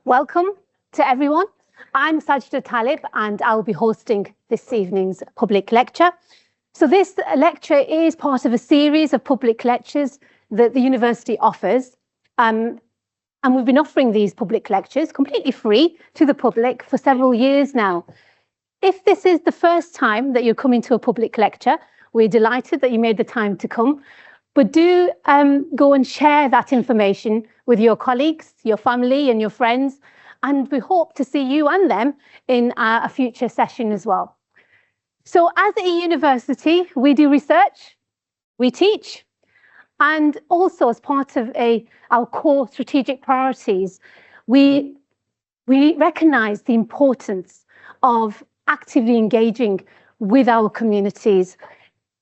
Welcome to everyone. I'm Sajda Talib and I'll be hosting this evening's public lecture. So this lecture is part of a series of public lectures that the university offers. And we've been offering these public lectures completely free to the public for several years now. If this is the first time that you're coming to a public lecture, we're delighted that you made the time to come. But do go and share that information with your colleagues, your family and your friends. And we hope to see you and them in a future session as well. So as a university, we do research, we teach, and also as part of our core strategic priorities, we recognise the importance of actively engaging with our communities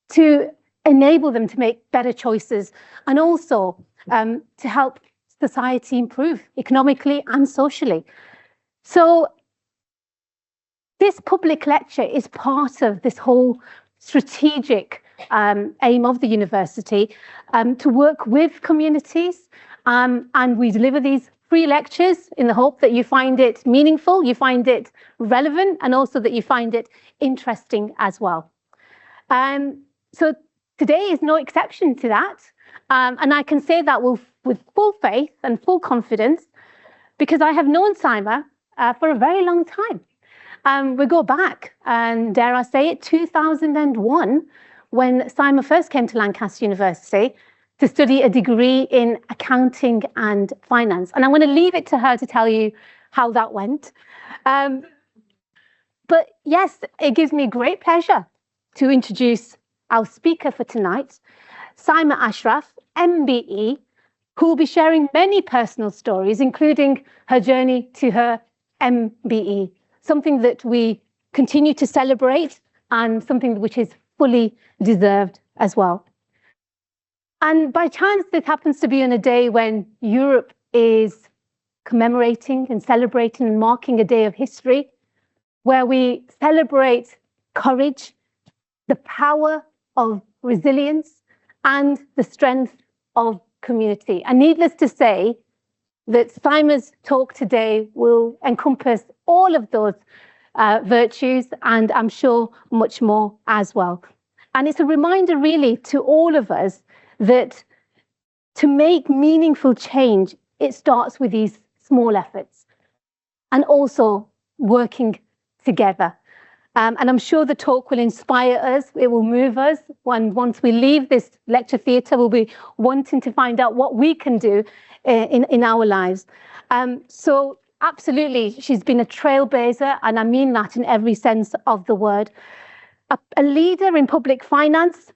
to enable them to make better choices and also to help society improve economically and socially. So this public lecture is part of this whole strategic aim of the university to work with communities, and we deliver these free lectures in the hope that you find it meaningful, you find it relevant, and also that you find it interesting as well. So today is no exception to that, and I can say that with full faith and full confidence because I have known Saima for a very long time. We go back, and dare I say it, 2001, when Saima first came to Lancaster University to study a degree in accounting and finance. And I'm going to leave it to her to tell you how that went. But yes, it gives me great pleasure to introduce our speaker for tonight, Saima Ashraf MBE, who will be sharing many personal stories, including her journey to her MBE, something that we continue to celebrate and something which is fully deserved as well. And by chance, this happens to be on a day when Europe is commemorating and celebrating and marking a day of history, where we celebrate courage, the power of resilience, and the strength of community. And needless to say, that Saima's talk today will encompass all of those virtues, and I'm sure much more as well. And it's a reminder really to all of us that to make meaningful change, it starts with these small efforts and also working together. And I'm sure the talk will inspire us, it will move us. Once we leave this lecture theatre, we'll be wanting to find out what we can do in our lives. So absolutely, she's been a trailblazer, and I mean that in every sense of the word. A leader in public finance,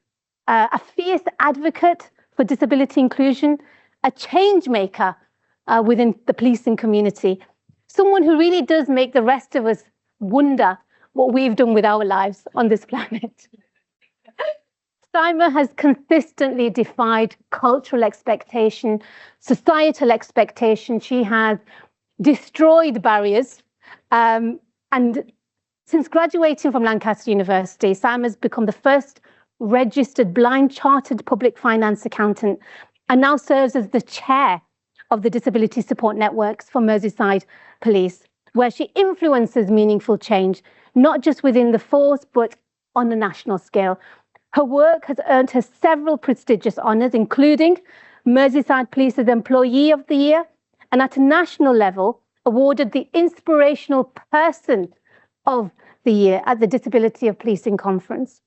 a fierce advocate for disability inclusion, a change maker within the policing community, someone who really does make the rest of us wonder what we've done with our lives on this planet. Saima has consistently defied cultural expectation, societal expectation. She has destroyed barriers. And since graduating from Lancaster University, Saima has become the first registered blind chartered public finance accountant and now serves as the chair of the Disability Support Networks for Merseyside Police, where she influences meaningful change, not just within the force, but on a national scale. Her work has earned her several prestigious honours, including Merseyside Police's Employee of the Year, and at a national level, awarded the Inspirational Person of the Year at the Disability of Policing Conference.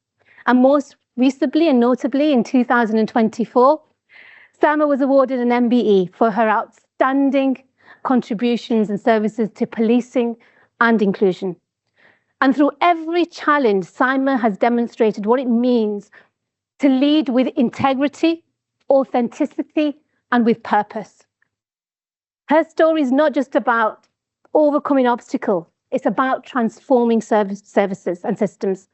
And most recently and notably in 2024, Saima was awarded an MBE for her outstanding contributions and services to policing and inclusion. And through every challenge, Saima has demonstrated what it means to lead with integrity, authenticity, and with purpose. Her story is not just about overcoming obstacles, it's about transforming services and systems,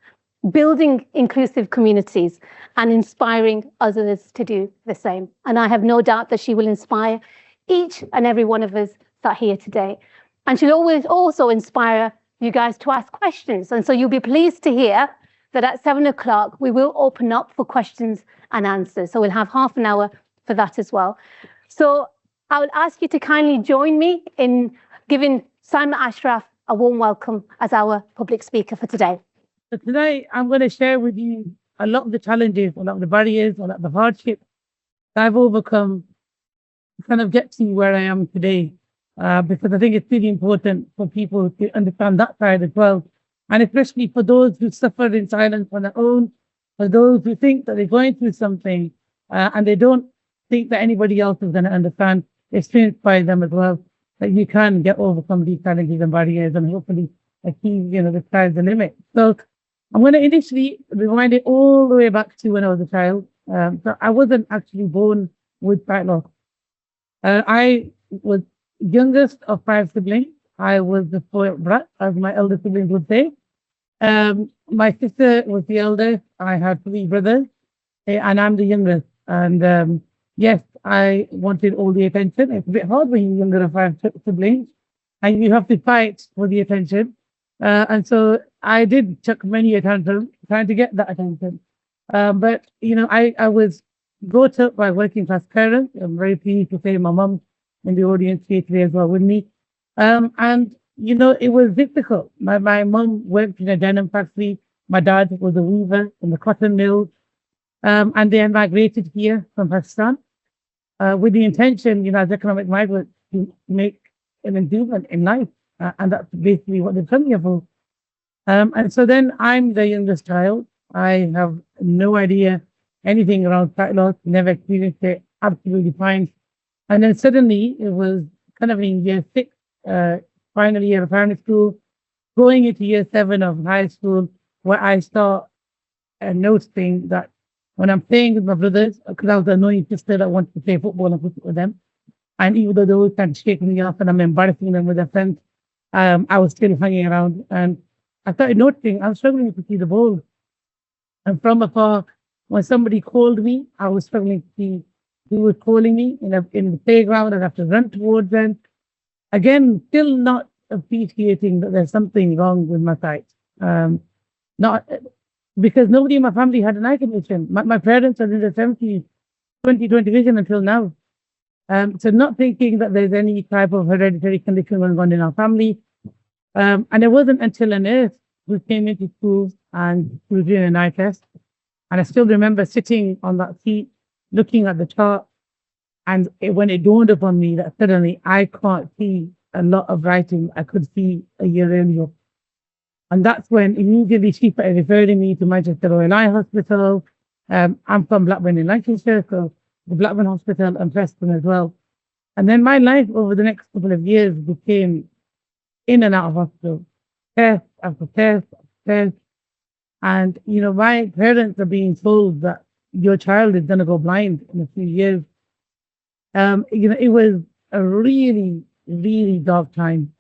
building inclusive communities, and inspiring others to do the same. And I have no doubt that she will inspire each and every one of us sat here today. And she'll always also inspire you guys to ask questions. And so you'll be pleased to hear that at 7 o'clock, we will open up for questions and answers. So we'll have half an hour for that as well. So I would ask you to kindly join me in giving Saima Ashraf a warm welcome as our public speaker for today. So today I'm going to share with you a lot of the challenges, a lot of the barriers, a lot of the hardships that I've overcome to kind of get to where I am today. Because I think it's really important for people to understand that side as well. And especially for those who suffer in silence on their own, for those who think that they're going through something and they don't think that anybody else is going to understand, experienced by them as well, that you can overcome these challenges and barriers and hopefully achieve, the sky's the limit. So I'm going to initially rewind it all the way back to when I was a child. So I wasn't actually born with sight loss. I was youngest of 5 siblings. I was the spoiled brat, as my elder siblings would say. My sister was the eldest. I had 3 brothers, and I'm the youngest. And yes, I wanted all the attention. It's a bit hard when you're younger of 5 siblings, and you have to fight for the attention. And so I did chuck many a tantrum trying to get that attention. But I was brought up by working class parents. I'm very pleased to say my mum in the audience here today as well with me. And it was difficult. My mum worked in a denim factory. My dad was a weaver in the cotton mill. And they migrated here from Pakistan with the intention, as economic migrants, to make an improvement in life. And that's basically what they've come here for. And so then I'm the youngest child. I have no idea anything around sight loss, never experienced it, absolutely fine. And then suddenly it was kind of in year 6, final year of primary school, going into year 7 of high school, where I start noticing that when I'm playing with my brothers, because I was the annoying sister that wanted to play football and football with them, and even though they were kind of shaking me off and I'm embarrassing them with their friends, I was still hanging around. And I started noticing I was struggling to see the ball. And from afar, when somebody called me, I was struggling to see who was calling me in the playground. I'd have to run towards them. Again, still not appreciating that there's something wrong with my sight. Not because nobody in my family had an eye condition. My parents are in their 70s, 20/20 vision until now. So not thinking that there's any type of hereditary condition going on in our family. And it wasn't until a nurse who came into school and was doing an eye test. And I still remember sitting on that seat, looking at the chart. And when it dawned upon me that suddenly I can't see a lot of writing I could see a year earlier. And that's when immediately she started referring me to Manchester Royal Eye Hospital. I'm from Blackburn in Lancaster, so the Blackburn Hospital and Preston as well. And then my life over the next couple of years became in and out of hospital, test after test after test. And, my parents are being told that your child is going to go blind in a few years. It was a really, really dark time,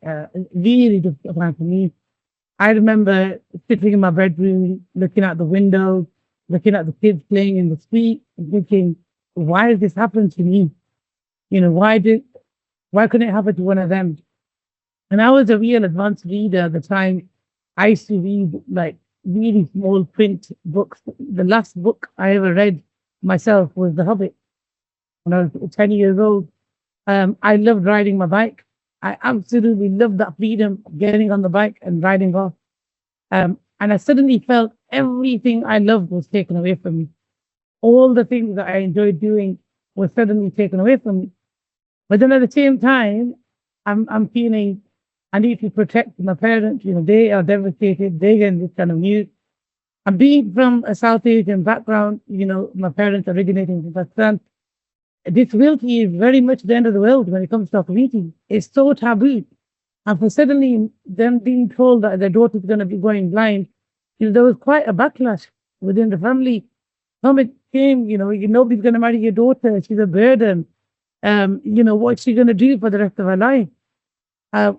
really difficult time for me. I remember sitting in my bedroom, looking out the window, looking at the kids playing in the street, and thinking, why did this happen to me? Why couldn't it happen to one of them? And I was a real advanced reader at the time. I used to read like really small print books. The last book I ever read myself was The Hobbit when I was 10 years old. I loved riding my bike. I absolutely loved that freedom of getting on the bike and riding off. And I suddenly felt everything I loved was taken away from me. All the things that I enjoyed doing were suddenly taken away from me. But then at the same time, I'm feeling I need to protect my parents. They are devastated. They get this kind of news. And being from a South Asian background, my parents originating from Pakistan, disability is very much the end of the world when it comes to reading. It's so taboo. And for suddenly them being told that their daughter's going to be going blind, there was quite a backlash within the family. Comment came, nobody's going to marry your daughter. She's a burden. What's she going to do for the rest of her life?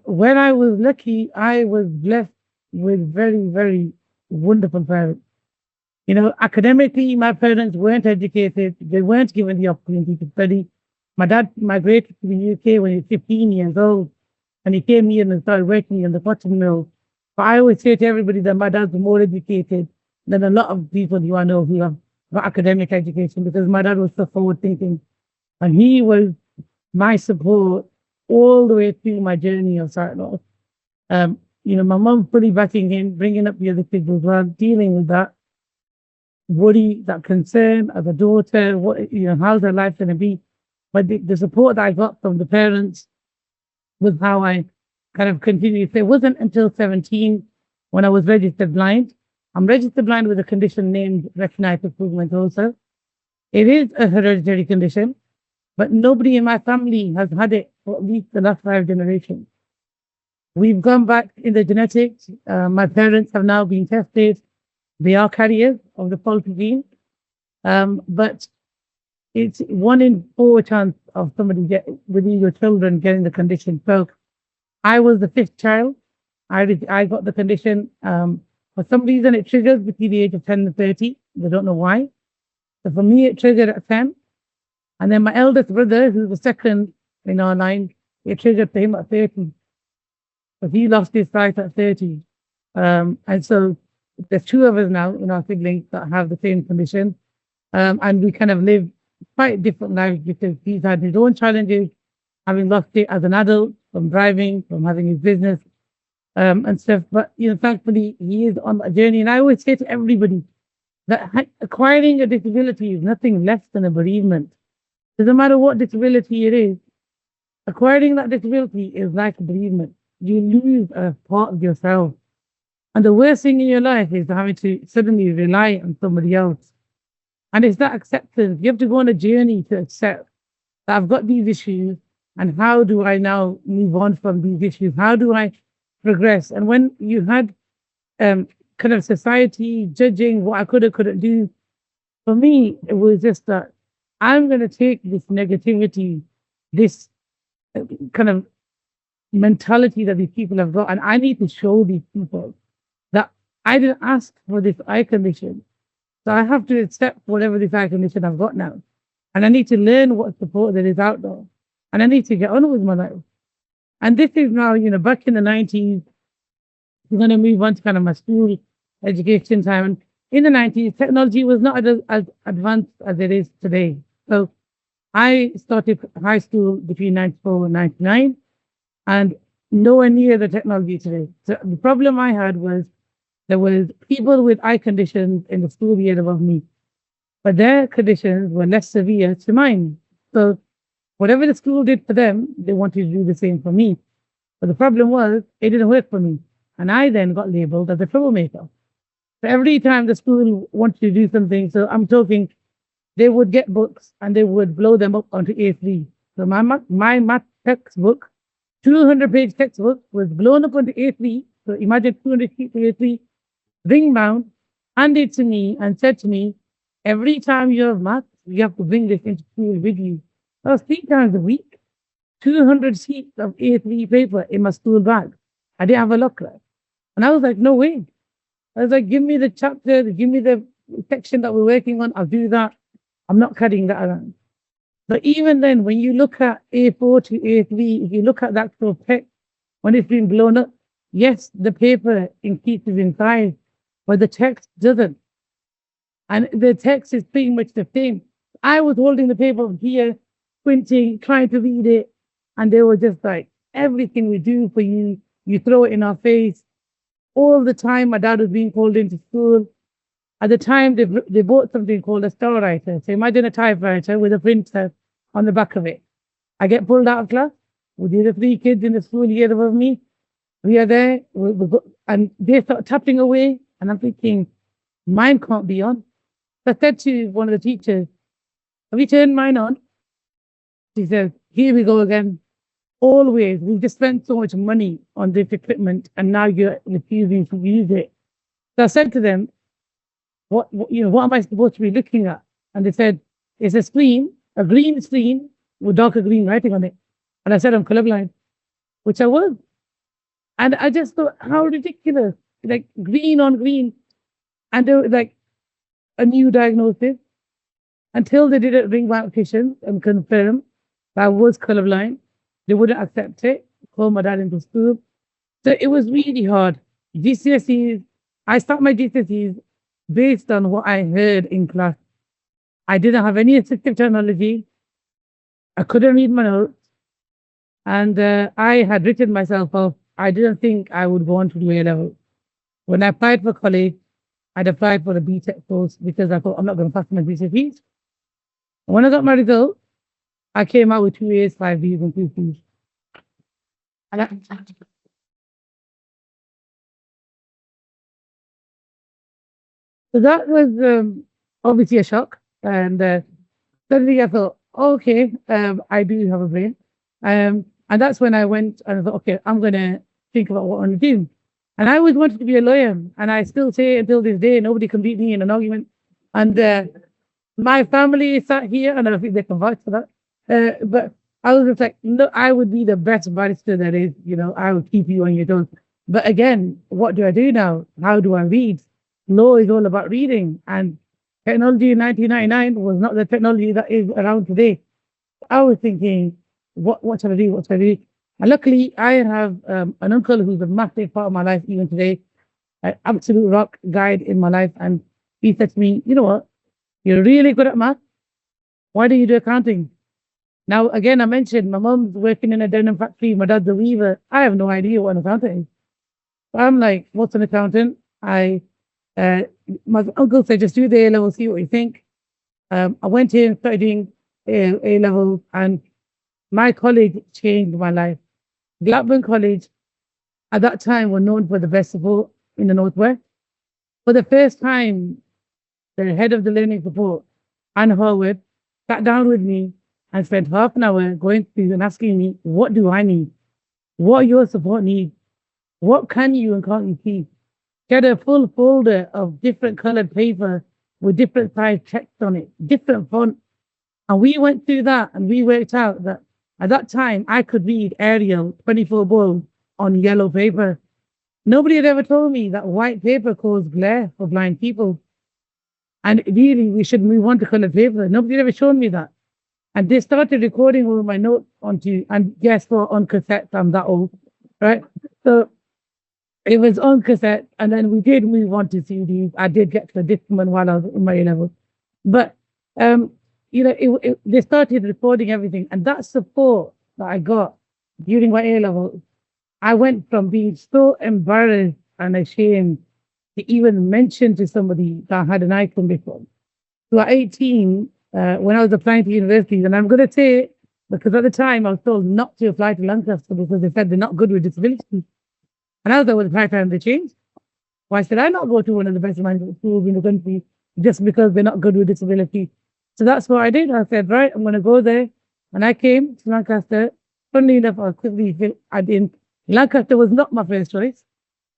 When I was lucky, I was blessed with very, very wonderful parents. Academically, my parents weren't educated. They weren't given the opportunity to study. My dad migrated to the UK when he was 15 years old, and he came here and started working in the cotton mill. But I always say to everybody that my dad's more educated than a lot of people who I know who have got academic education, because my dad was so forward thinking. And he was my support all the way through my journey of starting off. My mum fully backing in, bringing up the other kids as well, dealing with that worry, that concern as a daughter, how's her life going to be? But the support that I got from the parents was how I kind of continued. So it wasn't until 17 when I was registered blind. I'm registered blind with a condition named retinitis pigmentosa. It is a hereditary condition, but nobody in my family has had it for at least the last 5 generations. We've gone back in the genetics. My parents have now been tested. They are carriers of the faulty gene, but it's 1 in 4 chance of somebody within your children getting the condition. So I was the 5th child. I got the condition. For some reason, it triggers between the age of 10 and 30. They don't know why. So for me, it triggered at 10. And then my eldest brother, who's the second in our line, it triggered for him at 30. But he lost his sight at 30. And so there's 2 of us now in our siblings that have the same condition. And we kind of live quite different lives because he's had his own challenges, having lost it as an adult, from driving, from having his business, and stuff. But, thankfully, he is on a journey. And I always say to everybody that acquiring a disability is nothing less than a bereavement. Doesn't matter what disability it is, acquiring that disability is like a bereavement. You lose a part of yourself. And the worst thing in your life is having to suddenly rely on somebody else. And it's that acceptance. You have to go on a journey to accept that I've got these issues, and how do I now move on from these issues? How do I progress? And when you had kind of society judging what I could or couldn't do, for me, it was just that I'm going to take this negativity, this kind of mentality that these people have got, and I need to show these people that I didn't ask for this eye condition. So I have to accept whatever this eye condition I've got now. And I need to learn what support there is out there. And I need to get on with my life. And this is now, back in the 90s, we're going to move on to kind of my school education time. And in the 90s, technology was not as advanced as it is today. So I started high school between 94 and 99, and nowhere near the technology today. So the problem I had was there was people with eye conditions in the school year above me, but their conditions were less severe to mine. So whatever the school did for them, they wanted to do the same for me. But the problem was, it didn't work for me. And I then got labeled as a troublemaker. So every time the school wanted to do something, so I'm talking, they would get books and they would blow them up onto A3. So my math textbook, 200-page textbook, was blown up onto A3. So imagine 200 sheets of A3, ring bound, handed to me and said to me, every time you have math, you have to bring this into school with you. That was 3 times a week, 200 sheets of A3 paper in my school bag. I didn't have a locker. And I was like, no way. I was like, give me the chapter, give me the section that we're working on, I'll do that. I'm not carrying that around. But even then, when you look at A4 to A3, if you look at that sort of text, when it's been blown up, yes, the paper increases in size, but the text doesn't. And the text is pretty much the same. I was holding the paper here, squinting, trying to read it, and they were just like, everything we do for you, you throw it in our face. All the time, my dad was being called into school. At the time, they bought something called a star writer. So imagine a typewriter with a printer on the back of it. I get pulled out of class with the other 3 kids in the school year above me. We are there, and they start tapping away, and I'm thinking, mine can't be on. So I said to one of the teachers, have you turned mine on? She says, here we go again. Always, we've just spent so much money on this equipment, and now you're refusing to use it. So I said to them, what am I supposed to be looking at? And they said, it's a screen, a green screen with darker green writing on it. And I said, I'm colorblind, which I was. And I just thought, how ridiculous, like green on green. And they were like a new diagnosis until they did a ring application and confirmed that I was colorblind. They wouldn't accept it, call my dad into school. So it was really hard. GCSEs, I started my GCSEs based on what I heard in class. I didn't have any assistive technology. I couldn't read my notes. And I had written myself off. I didn't think I would go on to do A level. When I applied for college, I'd applied for a BTEC course because I thought I'm not going to pass my BCPs. When I got my result, I came out with 2 A's, 5 B's, and 2 C's. And so that was obviously a shock. And suddenly I thought, oh, okay, I do have a brain. And that's when I went and I thought, okay, I'm going to think about what I want to do. And I always wanted to be a lawyer. And I still say until this day, nobody can beat me in an argument. And my family sat here, and I don't think they can vouch for that. But I was just like, no, I would be the best barrister there is. I would keep you on your toes. But again, what do I do now? How do I read? Law is all about reading. And technology in 1999 was not the technology that is around today. I was thinking, what should I do? What should I do? And luckily, I have an uncle who's a massive part of my life even today, an absolute rock guide in my life. And he said to me, you know what? You're really good at math. Why don't you do accounting? Now, again, I mentioned my mom's working in a denim factory. My dad's a weaver. I have no idea what an accountant is. So I'm like, what's an accountant? My uncle said, just do the A level, see what you think. I went in, started doing A level, and my college changed my life. Blackburn College, at that time, were known for the best support in the Northwest. For the first time, the head of the learning support, Anne Howard, sat down with me and spent half an hour going through and asking me, what do I need? What your support needs? What can you and can't you see? She had a full folder of different colored paper with different size text on it, different font. And we went through that and we worked out that at that time I could read Arial 24 bold on yellow paper. Nobody had ever told me that white paper caused glare for blind people. And really, we should move on to colored paper. Nobody had ever shown me that. And they started recording all my notes onto, and guess what, on cassette. I'm that old, right? So it was on cassette, and then we did move on to CDs. I did get to the Discman while I was in my A level. But, they started recording everything. And that support that I got during my A level, I went from being so embarrassed and ashamed to even mention to somebody that I had an icon before. So at 18, when I was applying to universities, and I'm going to say, because at the time I was told not to apply to Lancaster because they said they're not good with disabilities. And I was like, well, the fact time they changed. Why should I not go to one of the best management schools in the country just because they're not good with disability? So that's what I did. I said, right, I'm going to go there. And I came to Lancaster. Funnily enough, I didn't. Lancaster was not my first choice.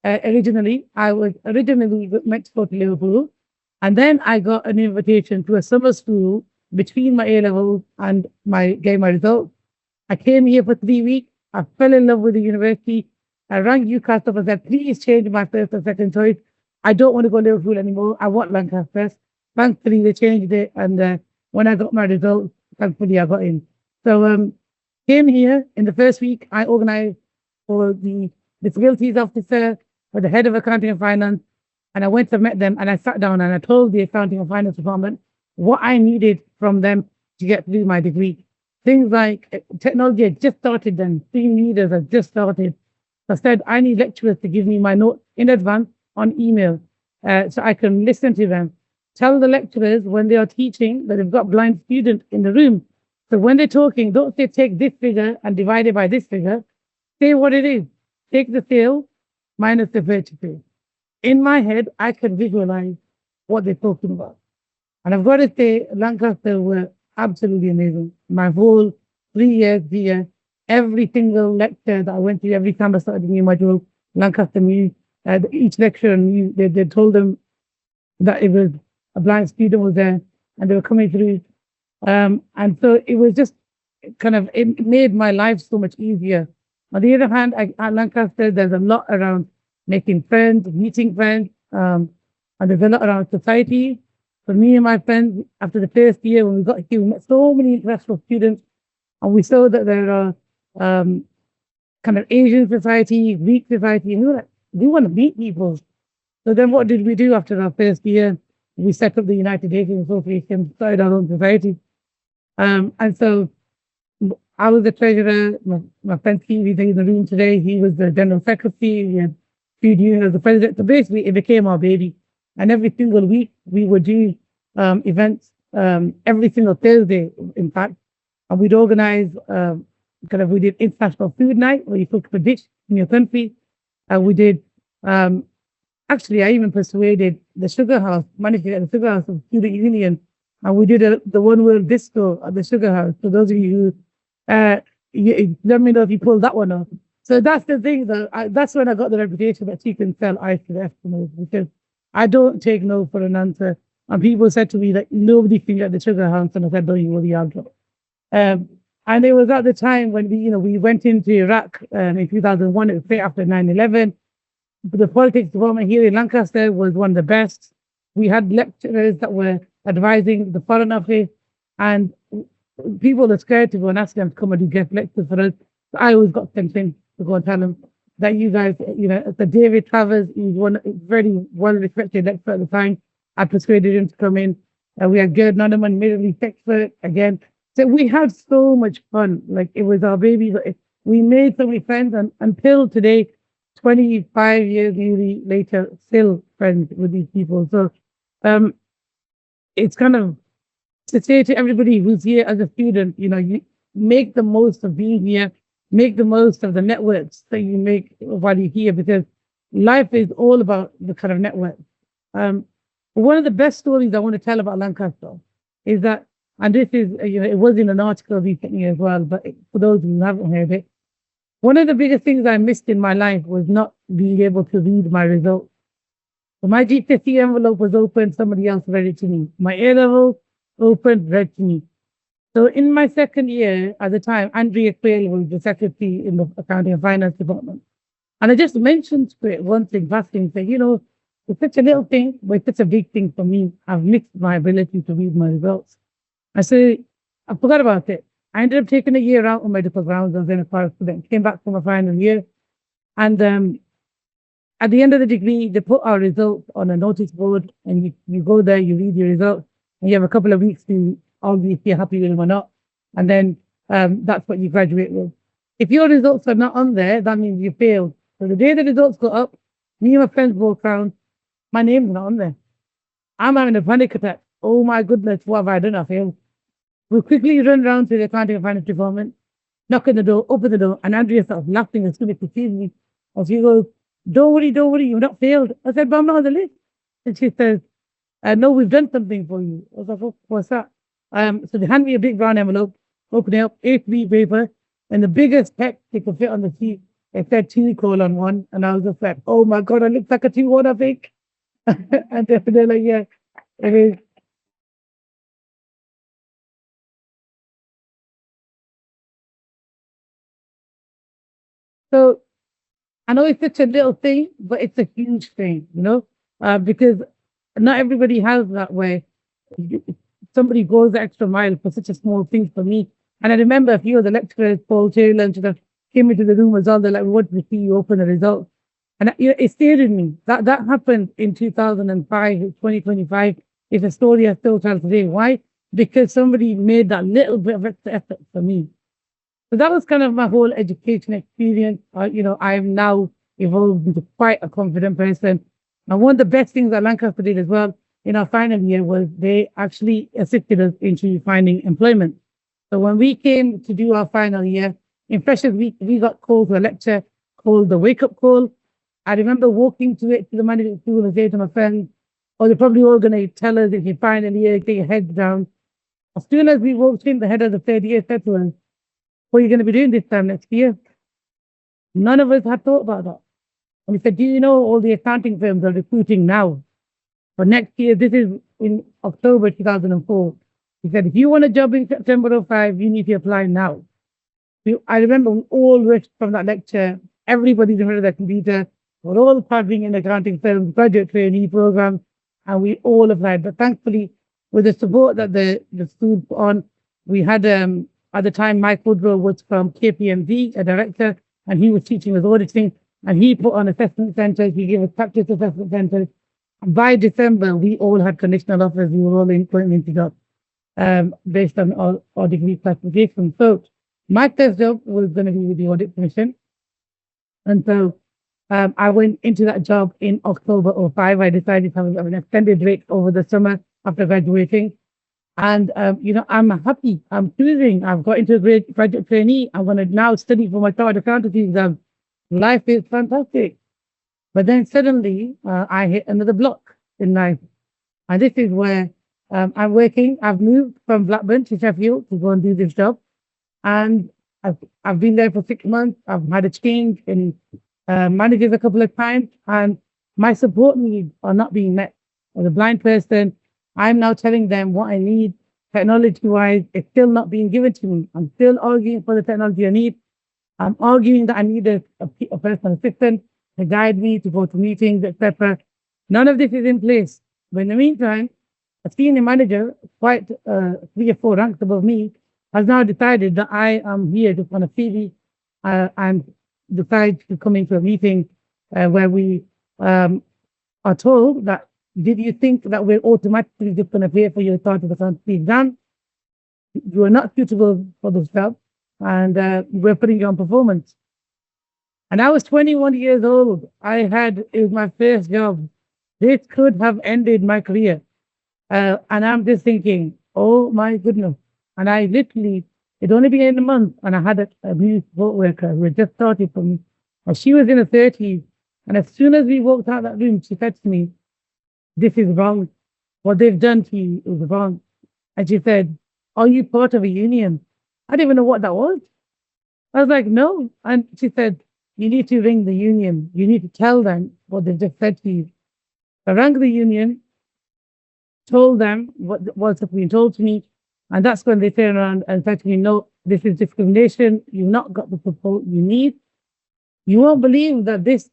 Originally, I was originally meant to go to Liverpool. And then I got an invitation to a summer school between my A levels and getting my results. I came here for 3 weeks. I fell in love with the university. I rang UCAS up and said, please change my first and second choice. I don't want to go to Liverpool anymore. I want Lancaster. Thankfully, they changed it. And when I got my results, thankfully, I got in. So came here in the first week. I organized for the disabilities officer, for the head of accounting and finance. And I went to meet them and I sat down and I told the accounting and finance department what I needed from them to get to do my degree. Things like technology had just started then, team leaders had just started. So I said, I need lecturers to give me my notes in advance on email so I can listen to them. Tell the lecturers when they are teaching that they've got blind students in the room. So when they're talking, don't say take this figure and divide it by this figure. Say what it is. Take the sale minus the purchase. In my head, I can visualize what they're talking about. And I've got to say, Lancaster were absolutely amazing. My whole 3 years here, every single lecture that I went to, every time I started a new module, Lancaster knew, each lecturer knew, they told them that it was a blind student was there and they were coming through. And so it was just it made my life so much easier. On the other hand, at Lancaster, there's a lot around making friends, meeting friends, and there's a lot around society. For me and my friends, after the first year, when we got here, we met so many international students, and we saw that there are Asian society, Greek society, and we were like, we want to meet people. So then what did we do after our first year? We set up the United Nations Association, started our own society. And so I was the treasurer. My friend Steve, he's in the room today. He was the general secretary and Food Union as the president. So basically, it became our baby. And every single week, we would do events every single Thursday, in fact. And we'd organize we did international food night where you cook a dish in your country. We did, actually, I even persuaded the Sugar House, manager at the Sugar House of Student Union. And we did the One World Disco at the Sugar House. For those of you who, let me know if you pulled that one off. So that's the thing, that's when I got the reputation that she can sell ice to the Eskimos, because I don't take no for an answer. And people said to me that nobody can get the Sugar House, and I said, no, you will the answer. And it was at the time when we went into Iraq in 2001, it was straight after 9/11. The politics department here in Lancaster was one of the best. We had lecturers that were advising the Foreign Office, and people were scared to go and ask them to come and do guest lectures for us. So I always got sent in to go and tell them that you guys, the David Travers, he's one very well-respected lecturer at the time. I persuaded him to come in. We had Gerd Noneman, middle east expert again. So we had so much fun. Like, it was our baby. We made so many friends, and until today, 25 years nearly later, still friends with these people. So it's kind of to say to everybody who's here as a student, you make the most of being here, make the most of the networks that you make while you're here, because life is all about the kind of network. One of the best stories I want to tell about Lancaster is that, and this is, it was in an article recently as well, but for those who haven't heard it, one of the biggest things I missed in my life was not being able to read my results. So my GCSE envelope was open, somebody else read it to me. My A-level opened, read to me. So in my second year at the time, Andrea Quayle was the secretary in the accounting and finance department. And I just mentioned to it one thing, fasting, say, it's such a little thing, but it's such a big thing for me. I've missed my ability to read my results. I said, I forgot about it. I ended up taking a year out on medical grounds. I was in a car student, came back for my final year. And at the end of the degree, they put our results on a notice board, and you go there, you read your results, and you have a couple of weeks to argue if you're happy with them or not. And then that's what you graduate with. If your results are not on there, that means you failed. So the day the results go up, me and my friends walk around, my name's not on there. I'm having a panic attack. Oh my goodness, what have I done? I failed. We quickly run around to the accounting and finance department, knock on the door, open the door, and Andrea starts laughing as soon as she sees me. And she goes, don't worry, you've not failed. I said, but I'm not on the list. And she says, no, we've done something for you. I was like, oh, what's that? So they hand me a big brown envelope, open it up, A3 paper, and the biggest text they could fit on the sheet, it said 2:1. And I was just like, oh my God, I look like a 2-1, I think. And they're like, yeah, it is. So I know it's such a little thing, but it's a huge thing, because not everybody has that way. Somebody goes the extra mile for such a small thing for me. And I remember a few of the lecturers, Paul Taylor, and stuff, came into the room as well. They're like, we want to see you open the results. And it stayed in me. That happened in 2005, 2025. It's a story I still tell today. Why? Because somebody made that little bit of extra effort for me. So that was kind of my whole education experience. I've now evolved into quite a confident person. And one of the best things that Lancaster did as well in our final year was they actually assisted us into finding employment. So when we came to do our final year, in Freshers Week, we got called to a lecture called the Wake Up Call. I remember walking to the management school and saying to my friends, oh, they're probably all going to tell us if you final year, get your heads down. As soon as we walked in, the head of the third year said to us, what are you going to be doing this time next year? None of us had thought about that. And we said, do you know all the accounting firms are recruiting now? For next year, this is in October 2004. He said, if you want a job in September 2005, you need to apply now. I remember we all rushed from that lecture. Everybody's in front of their computer. We're all participating in accounting firms, graduate trainee program, and we all applied. But thankfully, with the support that the school put on, we had at the time, Mike Woodrow was from KPMG, a director, and he was teaching us auditing, and he put on assessment centers. He gave us practice assessment centers. And by December, we all had conditional offers. We were all going into jobs based on our degree classification. So My first job was going to be with the audit commission. And so I went into that job in October '05. I decided to have an extended break over the summer after graduating. And, I'm happy. I'm cruising. I've got into a great graduate trainee. I'm going to now study for my chartered accountancy exam. Life is fantastic. But then suddenly I hit another block in life. And this is where I'm working. I've moved from Blackburn to Sheffield to go and do this job. And I've been there for 6 months. I've had a change in managers a couple of times, and my support needs are not being met. As a blind person, I'm now telling them what I need technology-wise. It's still not being given to me. I'm still arguing for the technology I need. I'm arguing that I need a personal assistant to guide me, to go to meetings, etc. None of this is in place. But in the meantime, a senior manager, quite 3 or 4 ranks above me, has now decided that I am here to kind of see and decide to come into a meeting where we are told that, did you think that we're automatically just going to pay for your chartered accountancy exam? You are not suitable for this job, and we're putting you on performance. And I was 21 years old. It was my first job. This could have ended my career. And I'm just thinking, oh my goodness. And I literally, it'd only been a month, and I had a new support worker who had just started for me. And she was in her 30s. And as soon as we walked out that room, she said to me, this is wrong. What they've done to you is wrong. And she said, are you part of a union? I didn't even know what that was. I was like, no. And she said, you need to ring the union. You need to tell them what they've just said to you. I rang the union, told them what's been told to me. And that's when they turned around and said to me, no, this is discrimination. You've not got the support you need. You won't believe that this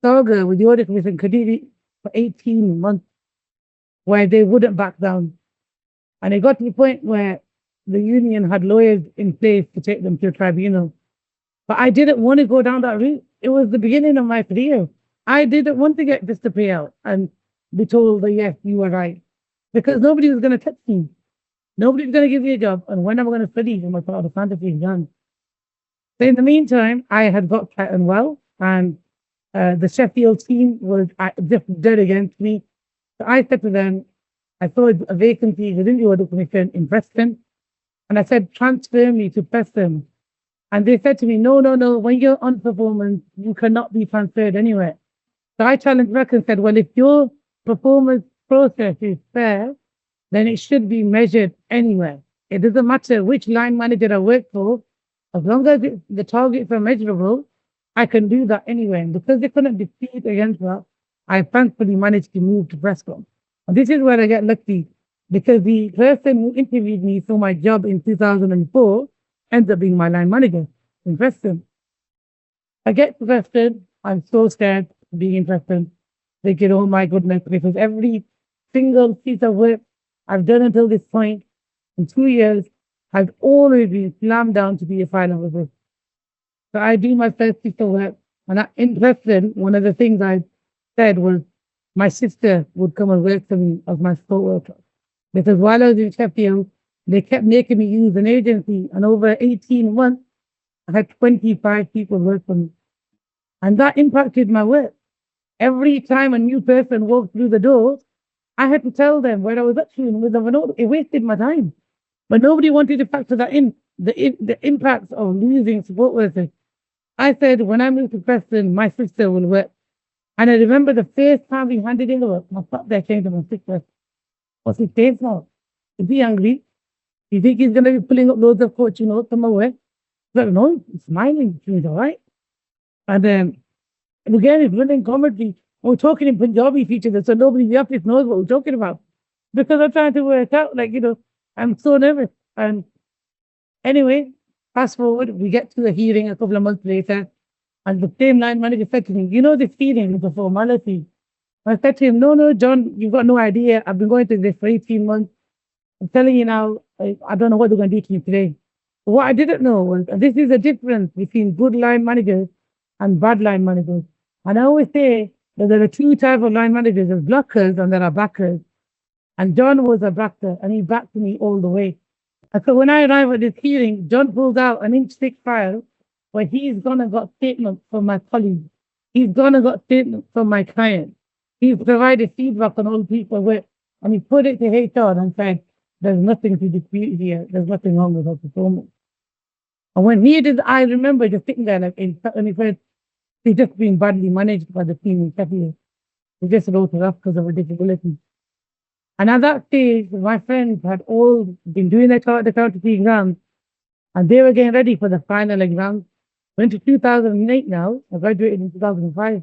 saga with the audit commission continued for 18 months, where they wouldn't back down. And it got to the point where the union had lawyers in place to take them to a tribunal. But I didn't want to go down that route. It was the beginning of my career. I didn't want to get just a payout and be told that, yes, you were right. Because nobody was going to touch me. Nobody's going to give me a job. And when am I going to study for my chartered accountancy exam? So in the meantime, I had got quite unwell, and the Sheffield team was just dead against me. So I said to them, I saw a vacancy within the audit commission in Preston, and I said, transfer me to Preston. And they said to me, no, no, no, when you're on performance, you cannot be transferred anywhere. So I challenged back and said, well, if your performance process is fair, then it should be measured anywhere. It doesn't matter which line manager I work for, as long as the targets are measurable, I can do that anywhere. And because they couldn't defeat against that, I thankfully managed to move to Preston. And this is where I get lucky, because the person who interviewed me for my job in 2004 ends up being my line manager in Preston. I get to Preston, I'm so scared of being in Preston. Thinking, oh my goodness, because every single piece of work I've done until this point, in 2 years, I've always been slammed down to be a file officer. So I do my first piece of work, and in Preston, one of the things I said was my sister would come and work for me as my support worker. Because while I was in Sheffield, they kept making me use an agency, and over 18 months, I had 25 people work for me. And that impacted my work. Every time a new person walked through the door, I had to tell them where I was up to, and it wasted my time. But nobody wanted to factor that in, the impacts of losing support workers. I said, when I moved to Preston, my sister will work. And I remember the first time we handed in the work, my father there came to my sister. What's his face now? Is he angry? You think he's going to be pulling up loads of coaching notes on my work? But no, he's smiling. He's all right. And again, it's running commentary. We're talking in Punjabi features, so nobody in the office knows what we're talking about. Because I'm trying to work out, I'm so nervous. And anyway, fast forward, we get to the hearing a couple of months later, and the same line manager said to me, you know, this hearing is a formality. I said to him, no, John, you've got no idea. I've been going through this for 18 months. I'm telling you now, I don't know what they're going to do to me today. But what I didn't know was, and this is the difference between good line managers and bad line managers. And I always say that there are 2 types of line managers. There's blockers and there are backers. And John was a backer, and he backed me all the way. And so when I arrive at this hearing, John pulls out an inch thick file where he's gonna got statements from my colleagues. He's gonna got statements from my client. He's provided feedback on all people with, and he put it to HR and said, there's nothing to dispute here. There's nothing wrong with her performance. And when he did, I remember just sitting there like, and he said, he's just being badly managed by the team in Sheffield. He just wrote it off because of a disability. And at that stage, my friends had all been doing their accountancy exams, and they were getting ready for the final exam. Went to 2008 now. I graduated in 2005.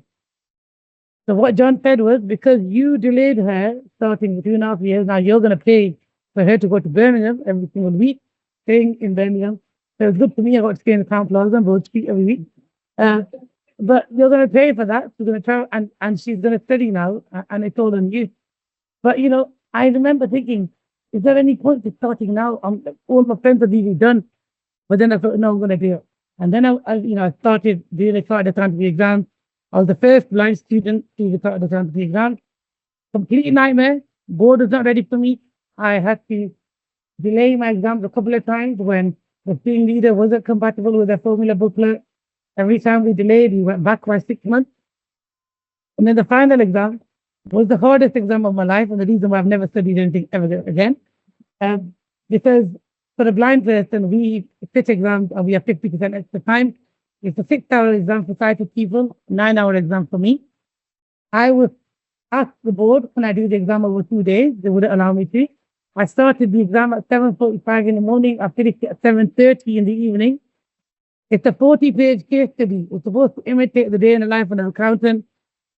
So what John said was, because you delayed her starting 2.5 years, now you're going to pay for her to go to Birmingham every single week, staying in Birmingham. So it's good for me. I got to stay in the Crown Plaza and Broad Street every week. But you're going to pay for that. She's going to travel, and she's going to study now, and it's all on you. But, you know, I remember thinking, is there any point to starting now? All my friends are really done. But then I thought, no, I'm going to do it. And then I started doing the chartered accountancy exam. I was the first blind student to do the chartered accountancy exam. Complete nightmare. Board was not ready for me. I had to delay my exams a couple of times when the team leader wasn't compatible with the formula booklet. Every time we delayed, we went back by 6 months. And then the final exam was the hardest exam of my life, and the reason why I've never studied anything ever again. Because for a blind person, we sit exams and we have 50% extra time. It's a 6-hour exam for sighted people, 9-hour exam for me. I was asked the board, can I do the exam over 2 days? They wouldn't allow me to. I started the exam at 7:45 in the morning. I finished at 7:30 in the evening. It's a 40-page case study. It's supposed to imitate the day in the life of an accountant.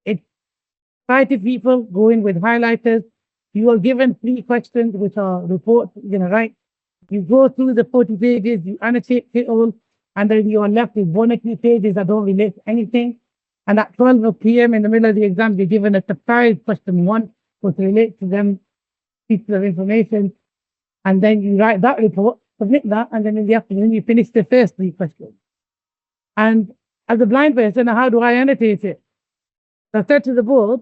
It's sighted people going with highlighters. You are given 3 questions, which are reports you're going to write. You go through the 40 pages, you annotate it all, and then you are left with 1 or 2 pages that don't relate to anything. And at 12 p.m. in the middle of the exam, you're given a surprise question 1, which relates to them pieces of information. And then you write that report, submit that, and then in the afternoon, you finish the first 3 questions. And as a blind person, how do I annotate it? So I said to the board,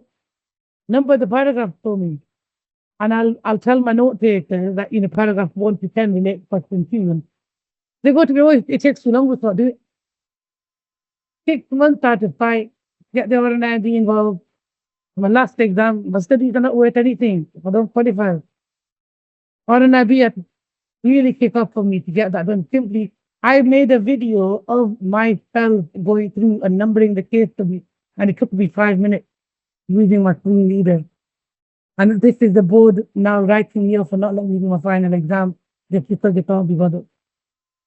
number the paragraph for me. And I'll tell my note taker that, you know, paragraph 1 to 10 relate to question 2. And they go to me, oh, it takes too long to start doing it. 6 months out of 5, get the R&D involved. My last exam, my studies are not worth anything if I don't qualify. R&D had really kick off for me to get that done. Simply, I made a video of myself going through and numbering the case study, and it took me 5 minutes using my screen reader. And this is the board now writing me off for not letting me do my final exam just because they can't be bothered.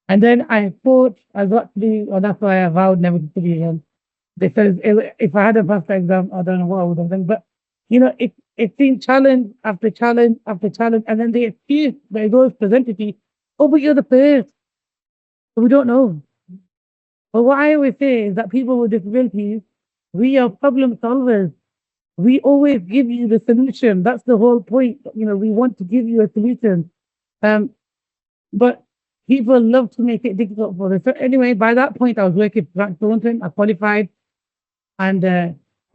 And then I thought I got to do, or that's why I vowed never to study again. Because if I had a passed exam, I don't know what I would have done. But, you know, it's been challenge after challenge after challenge. And then the excuse that goes presented to you, oh, but you're the first. So we don't know. But what I always say is that people with disabilities, we are problem solvers. We always give you the solution. That's the whole point. You know, we want to give you a solution. But people love to make it difficult for us. So anyway, by that point, I was working for Grant Thornton. I qualified. And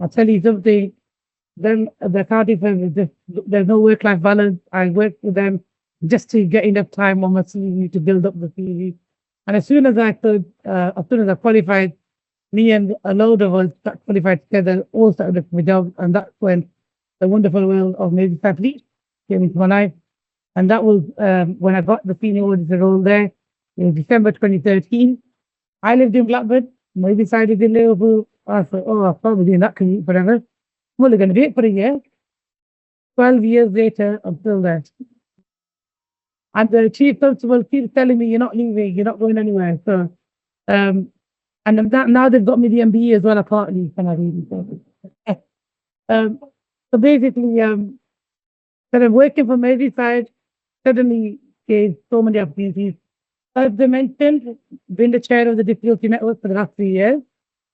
I'll tell you something. Then the accounting firm is just, there's no work-life balance. I worked with them just to get enough time on my CV to build up the CV. And as soon as I qualified, me and a load of us got qualified together, all started looking for jobs. And that's when the wonderful world of Merseyside Police came into my life. And that was when I got the senior auditor role there in December 2013. I lived in Blackburn, Merseyside is in Liverpool. I thought, oh, I'll probably be in that commute forever. I'm only going to do it for a year. 12 years later, I'm still there. And the chief constable keeps telling me, you're not leaving, you're not going anywhere. So, and now they've got me the MBE as well. I can't leave, can I leave? So basically, kind of working for Merseyside suddenly gave so many opportunities. As I mentioned, been the chair of the Difficulty Network for the last 3 years.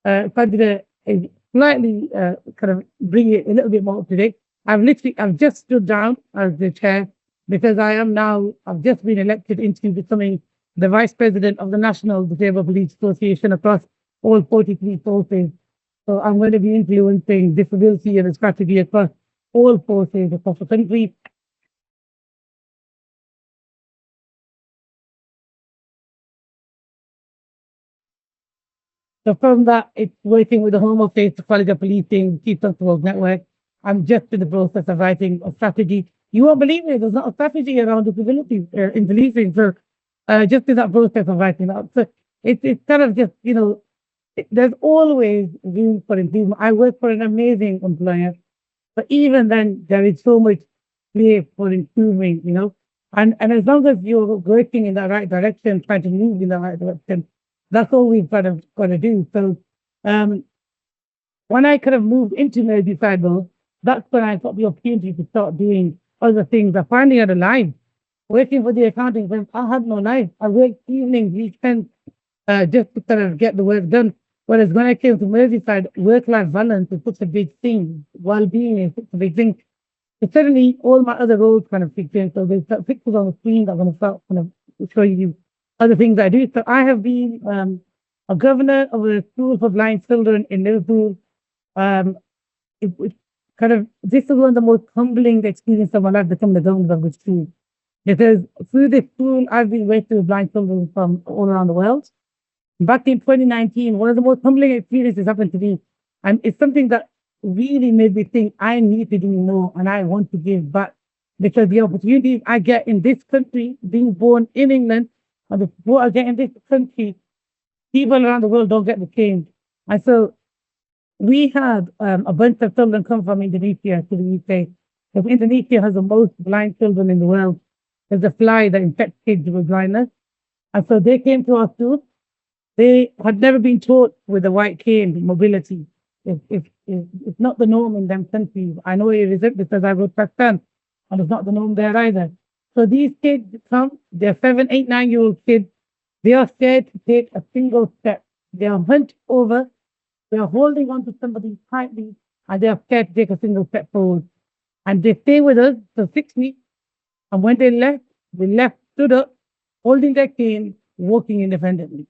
If I did a slightly kind of bring it a little bit more up to date, I've just stood down as the chair because I've just been elected into becoming the vice president of the National Disabled Police Association across all 43 forces. So I'm going to be influencing disability and strategy across all forces across the country. So from that, it's working with the Home Office, the College of Policing, Chief Constables Network. I'm just in the process of writing a strategy. You won't believe it, there's not a strategy around disability in policing. So just in that process of writing that. So it's kind of just, there's always room for improvement. I work for an amazing employer, but even then, there is so much place for improving, And as long as you're working in the right direction, trying to move in the right direction, that's all we've got to do. So when I kind of moved into Merseyside, though, that's when I got the opportunity to start doing other things. I finally had a life. Working for the accounting firm, I had no life. I worked evenings, weekends, just to kind of get the work done. Whereas when I came to Merseyside, work-life balance is such a big thing. Well-being is such a big thing. So suddenly, all my other roles kind of kicked in. So there's pictures on the screen that I'm going to start kind of showing you other things I do. So I have been a governor of a school for blind children in Liverpool. This is one of the most humbling experiences of my life, becoming the governor of the school. Because through this school, I've been working with blind children from all around the world. Back in 2019, one of the most humbling experiences happened to me. And it's something that really made me think I need to do more and I want to give back. Because the opportunities I get in this country, being born in England, and the support I get in this country, people around the world don't get the same. And so we had a bunch of children come from Indonesia to the UK. Because Indonesia has the most blind children in the world. There's a fly that infects kids with blindness. And so they came to our school. They had never been taught with a white cane mobility. It's not the norm in them countries. I know it isn't because I wrote Pakistan, and it's not the norm there either. So these kids come, they're 7, 8, 9-year-old kids. They are scared to take a single step. They are hunched over. They are holding on to somebody tightly, and they are scared to take a single step forward. And they stay with us for 6 weeks. And when they left, stood up, holding their cane, walking independently.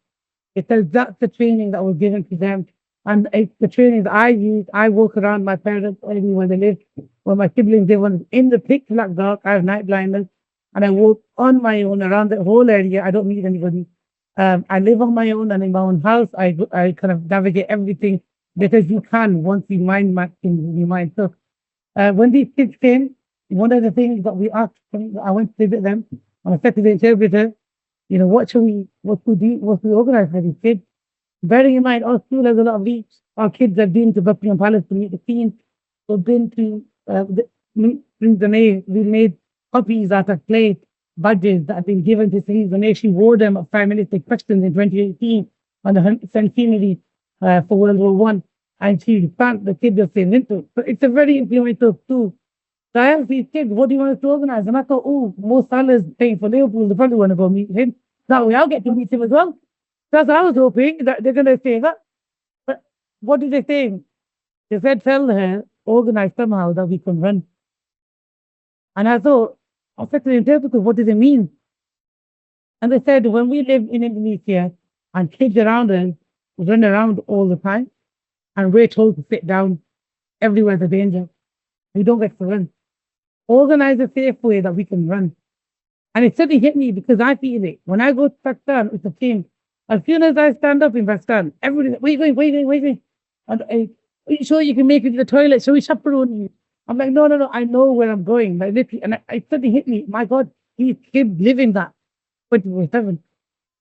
Because that's the training that was given to them. And it's the training that I use. I walk around my parents when they live, when my siblings live in the pitch black dark. I have night blindness. And I walk on my own around the whole area. I don't meet anybody. I live on my own and in my own house. I kind of navigate everything because you can once you mind map things in your mind. So when these kids came, one of the things that we asked, I went to visit them, and I said to the interpreter, what we organize for these kids? Bearing in mind, our school has a lot of reach. Our kids have been to Buckingham Palace to meet the Queen. They've been to the May. We made copies out of clay badges that have been given to Theresa May. She wore them at Prime Minister questions in 2018 on the 100th centenary for World War One, and she thanked the kids of St. Vincent. So it's a very influential school. So I asked these kids, what do you want us to organize? And I thought, Mo Salah's paying for Liverpool. They probably want to go meet him. That way I'll get to meet him as well. That's what I was hoping that they're going to say that. But what did they say? They said, tell her, organize somehow that we can run. And I said to the interpreter, what does it mean? And they said, when we live in Indonesia and kids around us run around all the time, and we're told to sit down everywhere there's danger, we don't get to run. Organize a safe way that we can run. And it suddenly hit me because I feel it. When I go to Pakistan, it's the same. As soon as I stand up in Pakistan, everybody's like, wait. And are you sure you can make it to the toilet? Shall we chaperone you? I'm like, no, I know where I'm going. Like, literally, and it suddenly hit me. My God, these kids living that 24/7.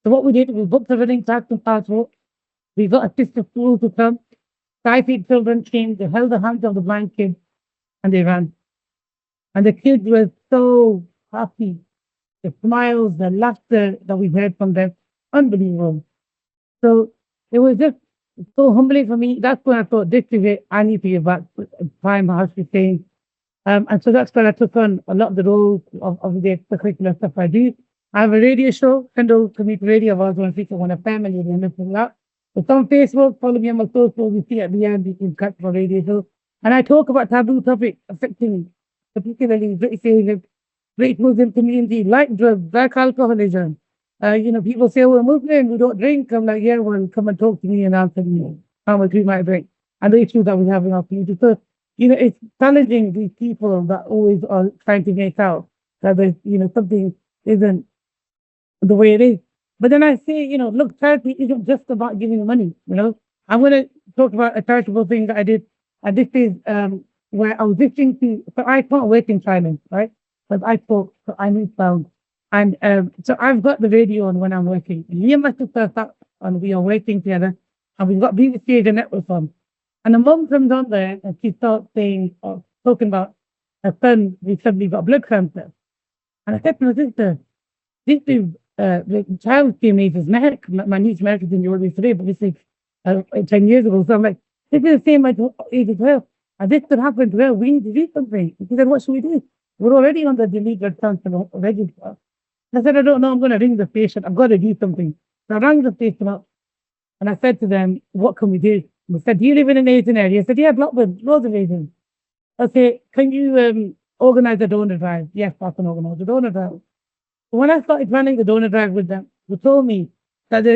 So what we did, we booked a running tax and passport. We got a sister school to come. 5 children came. They held the hands of the blind kids and they ran. And the kids were so happy. The smiles, the laughter that we heard from them, unbelievable. So it was just so humbling for me. That's when I thought, this is it. I need to give back time, how to saying. And so that's when I took on a lot of the roles of the extracurricular stuff I do. I have a radio show, Kendall Community Radio. I was going to feature one of family and everything like that. It's on Facebook. Follow me on my social. You see at the end, you can catch my radio show. And I talk about taboo topics affecting particularly British Muslim community, like drugs, like alcoholism. People say, we're Muslim, we don't drink. I'm like, yeah, well, come and talk to me and I'll tell you how much we might drink. And the issues that we have in our community. So, it's challenging these people that always are trying to make out that there's, something isn't the way it is. But then I say, look, charity isn't just about giving money, I'm going to talk about a charitable thing that I did. And this is where I was listening to, so I can't wait in silence, right? But I talk, so I need sound. And so I've got the radio on when I'm working. And me and my sister sat and we are working together. And we've got BBC as a network on. And the mum comes on there and she starts saying, or talking about her son, who suddenly got blood cancer. And I said to my sister, this is the child came in his Merrick. My niece Merrick is in the order today, but this is 10 years ago. So I'm like, this is the same age as well. And this could happen to her. We need to do something. She said, what should we do? We're already on the deleted transfer register. I said, I don't know. I'm going to ring the patient. I've got to do something. So I rang the patient up and I said to them, what can we do? They said, do you live in an Asian area? I said, yeah, Blackburn, loads of Asians. I said, can you organize a donor drive? Yes, I can organize a donor drive. When I started running the donor drive with them, they told me that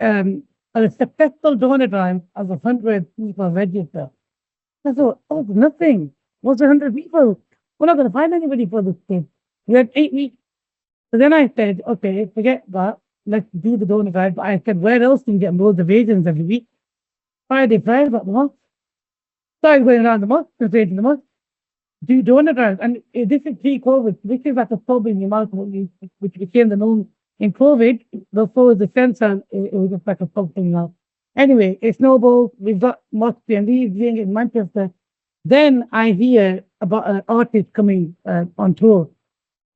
a successful donor drive has 100 people registered. I thought, oh, nothing. What's 100 people? We're not going to find anybody for this thing. We had 8 weeks. So then I said, okay, forget that. Let's do the donor drive. But I said, where else can you get motivations every week? Friday, about the mosque. Started going around the mosque, persuading the mosque. Do donor drives. And this is pre-COVID. This is like a pub in your mouth, which became the norm in COVID. Before the censor, it was just like a pub thing now. Anyway, it snowballed. We've got mosque and he's doing it in Manchester. Then I hear about an artist coming on tour.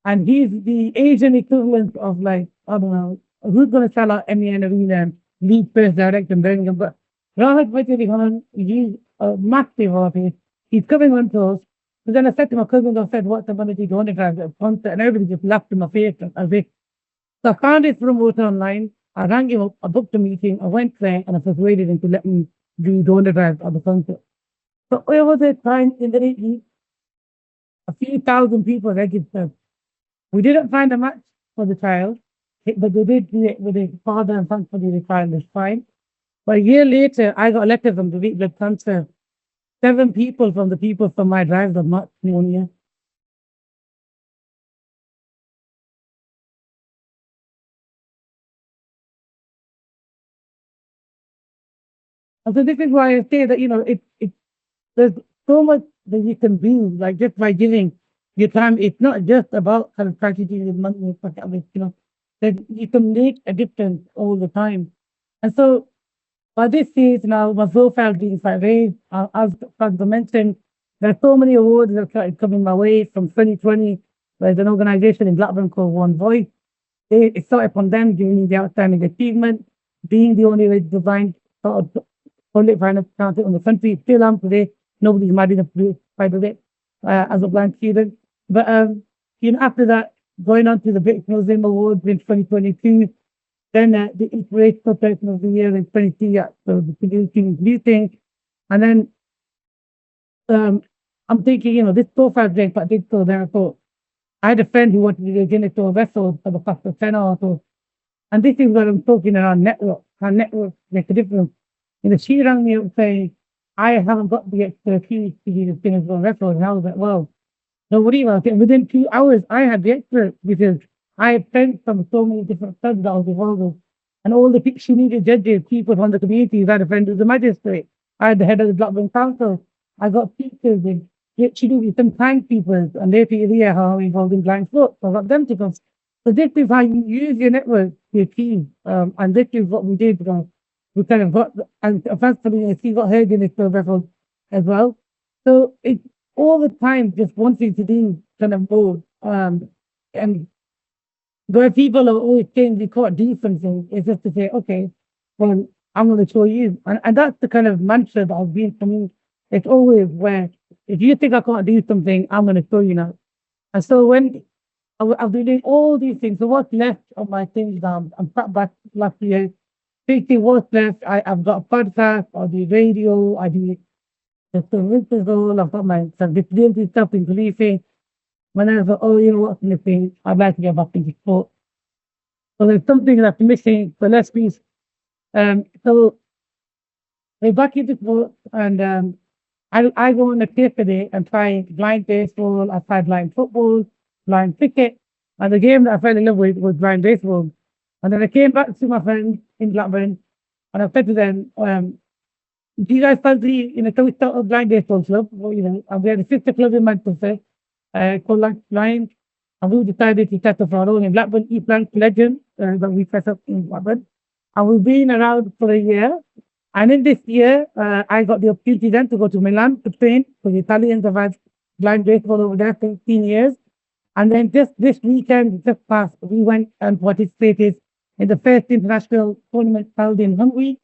And he's the Asian equivalent of like, I don't know, who's going to sell out MEN Arena and lead first direct in Birmingham. But Rahat Fateh Khan, he's a massive artist. He's coming on tour. So then I said to my cousins, I said, what's the money to go on a concert? And everybody just laughed in my face. So I found his promoter online. I rang him up, I booked a meeting, I went there and I persuaded him to let me do donor drive at the concert. So over the time in the 80s, a few thousand people registered. We didn't find a match for the child, but they did do it with his father, and thankfully the child is fine. But a year later, I got a letter from the Weak Blood Cancer. 7 people from the people from my drive got matched in 1 year. And so this is why I say that, there's so much that you can do, like just by giving your time. It's not just about kind of strategy with money and stuff like that, that you can make a difference all the time. And so by this stage now, my profile being quite raised, as Franco mentioned, there are so many awards that started coming my way from 2020. There's an organization in Blackburn called One Voice. It started from them giving me the outstanding achievement, being the only way designed sort of public finance accountant in the country. Still am today. Nobody's mad enough to do it, by the way, as a blind student. But after that, going on to the British Museum Awards in 2022, then the Inspirational Person of the Year in 23 at the producing meeting. And then I'm thinking, this profile break, but I did so there. So I had a friend who wanted to do a Guinness World Record for the faster 10 or so. And this is what I'm talking around network, how networks make a difference. She rang me up saying, I haven't got the expertise to do the Guinness World Record. And I was like, well, don't worry about it. Within 2 hours, I had the expert because I had friends from so many different clubs that I was involved with. And all the she needed judges, people from the community. I had a friend who's a magistrate. I had the head of the Blackburn Council. I got teachers and she did some blind people and later here how I'm involved in blind sports. So I got them to come. So this is how you use your network to achieve. And this is what we did. We kind of got, and eventually she got her Guinness World Record as well. So it's all the time just wanting to do kind of more. And where people are always saying they can't do something, it's just to say, okay, well, I'm going to show you. And that's the kind of mantra that I've been for me. It's always where, if you think I can't do something, I'm going to show you now. And so when I've been doing all these things, so what's left of my things, I'm sat back last year, thinking what's left. I've got a podcast, I do radio, I do the role, I've got my some disability stuff in policing. When I thought, oh, what's missing? I'd like to get back into sport. So there's something that's missing, so let's be. So we're back into sport, and I go on a trip today and try blind baseball, I tried blind football, blind cricket, and the game that I fell in love with was blind baseball. And then I came back to my friends in Blackburn, and I said to them, do you guys fancy, can we start a blind baseball club? Well, and we had a sister club in Manchester called Lions, and we decided to set up our own in Blackburn, E-Plant Legend, that we set up in Blackburn. And we've been around for a year. And in this year, I got the opportunity then to go to Milan to train, because the Italians have had blind baseball over there for 15 years. And then just this weekend, just past, we went and participated in the first international tournament held in Hungary.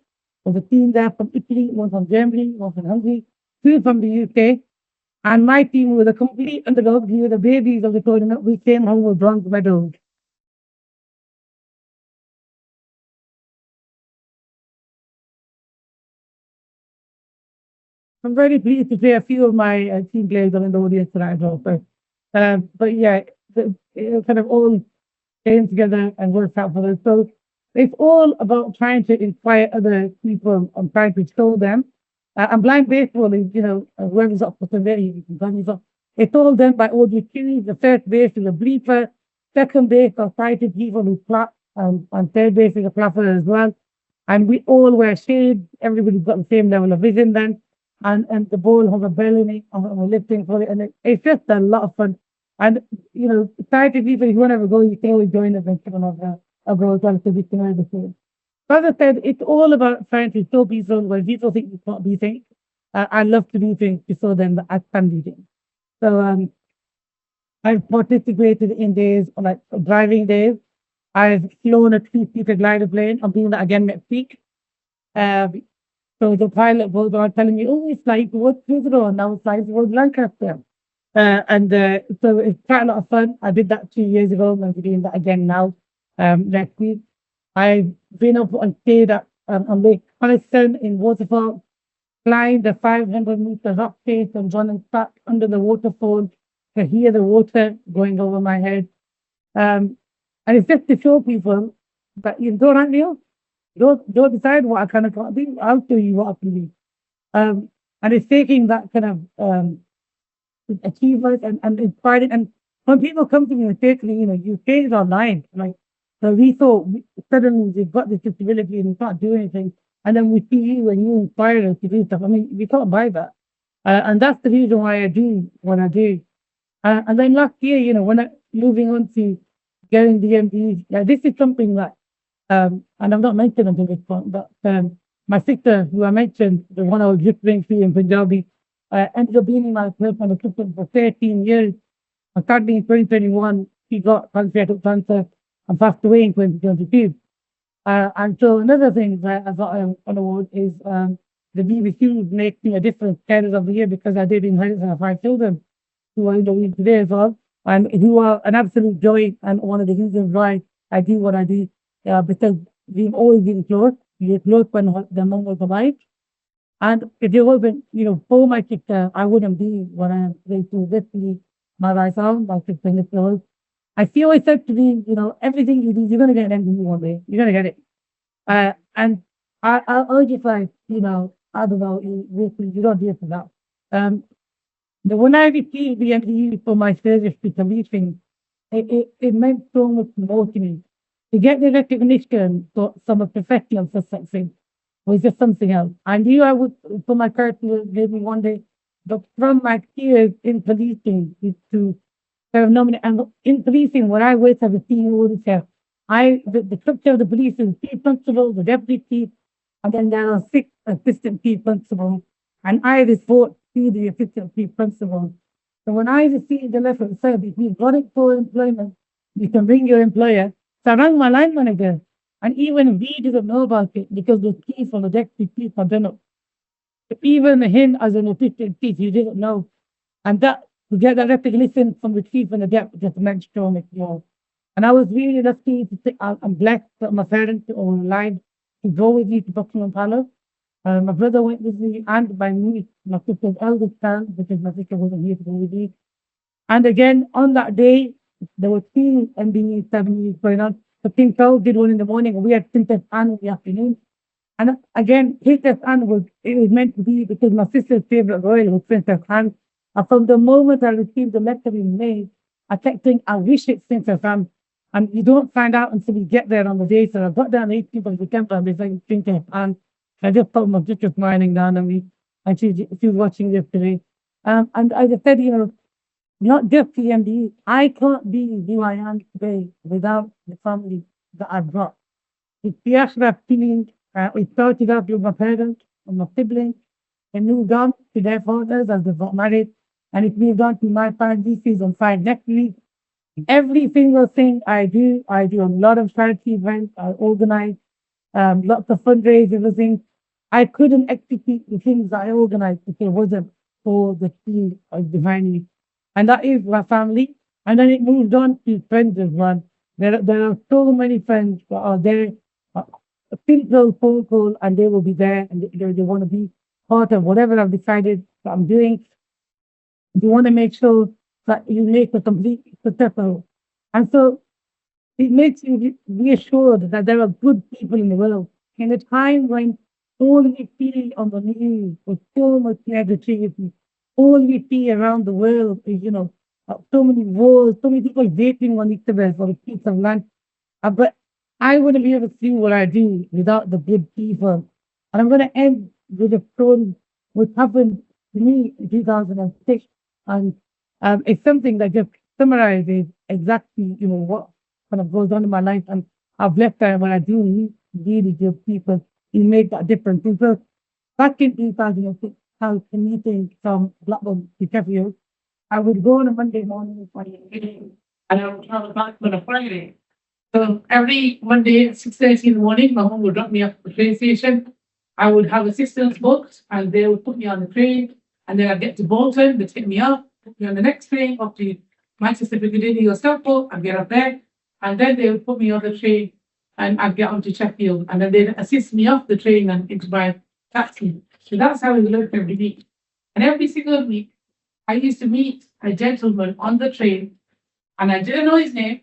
There was a team there from Italy, one from Germany, one from Hungary, two from the UK. And my team was a complete underdog. We were the babies of the tournament. We came home with bronze medals. I'm very pleased to say a few of my team players are in the audience tonight as well. But yeah, it kind of all came together and worked out for us. So it's all about trying to inspire other people and trying to show them. And blind baseball is, whoever's up for today, it's all done by audio cues. The first base is a bleeper, second base are sighted people who clap, and third base is a clapper as well. And we all wear shades. Everybody's got the same level of vision then. And the ball has a bell in it, and we're lifting for it. And it's just a lot of fun. And, sighted people, if you want to ever go, you can always join us and come on a go as well to be tonight before. As I said, it's all about trying to show people when people think you can't do things. I love to do things to show them that I can do things. So I've participated in days like driving days. I've flown a three-seater glider plane. I'm doing that again next week. So the pilot was telling me, oh, it's like what's Heathrow, and now it's like towards Lancaster. So it's quite a lot of fun. I did that 2 years ago, and I'm doing that again now, next week. I've been up and stayed on Lake Coniston in Waterfall, climbed the 500-meter rock face and running back under the waterfall to hear the water going over my head. And it's just to show people that you don't know, don't decide what I kind of can't do. I'll show you what I can do. And it's taking that kind of achievement and inspiring. And when people come to me and say to me, you changed our life, like, so we thought suddenly we've got this disability and we can't do anything. And then we see you and you inspire us to do stuff. I mean, we can't buy that. And that's the reason why I do what I do. And then last year, when I moving on to getting the MBE, this is something that, and I've not mentioned until this point, but my sister, who I mentioned, the one I was just doing for in Punjabi, ended up being in my personal assistant for 13 years. I started in 2021. She got pancreatic cancer and passed away in 2022. And so another thing that I got an award is the BBC makes me a different Carer of the Year, because I did inherit 5 children who are in the week today as well, and who are an absolute joy and one of the reasons why I do what I do, because we've always been close. We were close when the mom was alive. And if it wasn't, for my sister, I wouldn't be what I am today. To literally my right arm, my sister in the clothes. I feel I said to me, everything you do, you're going to get an MBE one day. You're going to get it. And I urge you, like, I don't know, you don't do it for that. When I received the MBE for my service to policing, it meant so much more to me. To get the recognition from a professional for something was just something else. I knew I would, for my character, maybe one day, but from my peers in policing to nominate, and in policing, when I worked as a CEO, the structure of the police is chief constable, the deputy chief, and then there are 6 assistant chief constables, and I report to the assistant chief constable. So when I received the letter that said, if you've got it for employment, you can bring your employer. So I rang my line manager, and even we didn't know about it because the chief or the deputy chief had done it. Even him as an assistant chief, you didn't know. And that, to get that recognition from the chief and the deputy, just meant so much more. And I was really lucky to say, I'm blessed that my parents were alive to go with me to Buckingham Palace. My brother went with me, and by me, my sister's eldest son, because my sister wasn't here to go with me. And again, on that day, there were 2 MBE ceremonies going on. So King Charles did one in the morning, and we had Princess Anne in the afternoon. And again, Princess Anne was meant to be, because my sister's favorite royal was Princess Anne. And from the moment I received the letter in May, I kept thinking, I wish it's Princess Anne. And you don't find out until you get there on the day. So I got there on the 18th of December, and they said Princess Anne. I just thought my sister smiling down on me, and she was watching yesterday. And I just said, not just PMD, I can't be who I am today without the family that I've got. It's the Ashraf feeling. It started out with my parents and my siblings, and moved on to their fathers as they got married, and it moved on to my family. She's on 5 next week. Every single thing I do a lot of charity events, I organize lots of fundraisers, things. I couldn't execute the things I organized if it wasn't for the team of divinely. And that is my family. And then it moved on to friends as well. There are so many friends that are there. A simple phone call and they will be there and they want to be part of whatever I've decided that I'm doing. You want to make sure that you make a complete successful. And so it makes you reassured that there are good people in the world. In a time when all we see on the news with so much negativity, all we see around the world is, so many wars, so many people dating on each other for a piece of land. But I wouldn't be able to do what I do without the good people. And I'm going to end with a story which happened to me in 2006. And it's something that just summarizes exactly, what kind of goes on in my life. And I've left there when I do meet really good people, you make that difference. And so back in 2006, I was commuting from Blackburn to Sheffield. I would go on a Monday morning and I would travel back on a Friday. So every Monday at 6:30 in the morning, my mom would drop me off at the train station. I would have assistants booked and they would put me on the train. And then I'd get to Bolton, they'd take me up, put me on the next train up to Manchester Piccadilly or Stockport, I'd get up there. And then they would put me on the train and I'd get onto Sheffield. And then they'd assist me off the train and into my taxi. So that's how we lived every week. And every single week, I used to meet a gentleman on the train and I didn't know his name,